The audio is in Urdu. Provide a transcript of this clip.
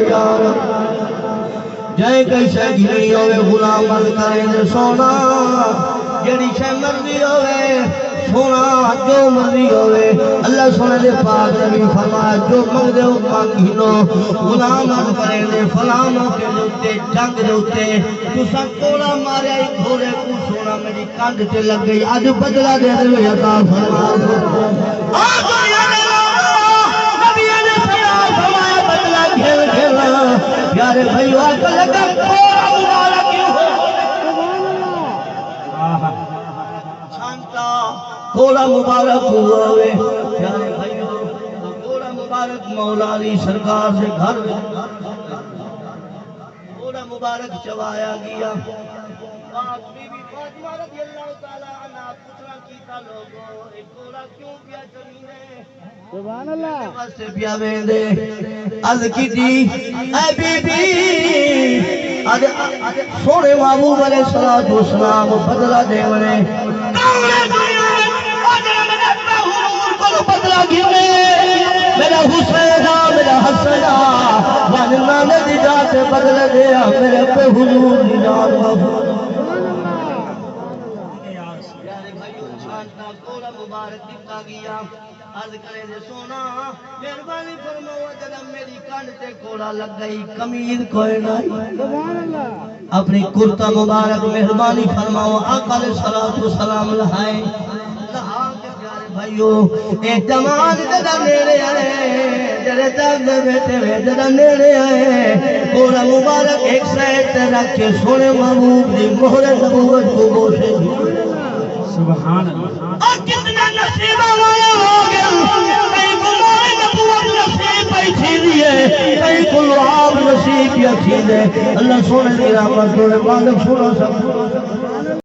یار جائے کئی شے گھنی ہوئے غلام بند کریں دے سونا جڑی شے مرضی ہوئے سونا جو مرضی ہوئے اللہ سونے دے پاک نبی فرمایا جو منگ دے مانگ گھنو غلام بند کریں دے فلاں موقع دے اتے جنگ دے اتے تو سب کوڑا مارے آئی گھوڑے کو سونا میری کانڈ تے لگ گئی آج بدلہ دے دے ہوئے عطا فرما پیارے بھائیو آقا لگا کوڑا مبارک کیوں ہو چھانتا کوڑا مبارک ہوا ہوئے پیارے بھائیو کوڑا مبارک مولا علی سرکار سے گھر کوڑا مبارک چوایا گیا پاک بی بی فاطمہ رضی اللہ تعالیٰ عنہ پترہ کیتا لوگو ایک کوڑا کیوں کیا چلینے سبحان اللہ واسطے پیا ویندے از کی دی اے بی بی سونے محبوب علیہ السلام بدلہ دے ونے بدلہ گھنے میرا حسین میرا حسن واننا نے دی جاتے بدلہ دیا میرے پہ حضور دی جان محبوب مبارک دیتا گیا عرض کرے دے سونا مہربانی فرماؤ جب میری کان تے کوڑا لگ گئی قمیض کوئی نہیں اپنی کرتا مبارک مہربانی فرماؤ آقا علیہ السلام لہائے لہا کے پیارے بھائیو اے جوان جدا نیڑے آئے جڑے جاگ دے بیٹے ہوئے جدا نیڑے آئے کوڑا مبارک ایک سائٹ رکھ کے سونے محبوب دی مہر نبوت کو گوشے سبحان اللہ اور کتنا نصیبہ والا ہو گیا کئی گلوائے نبوت نصیب بیٹھی دیئے کئی گلواب نصیب یا چیزیں اللہ سونے کی رحمت سونے مالک سونا سب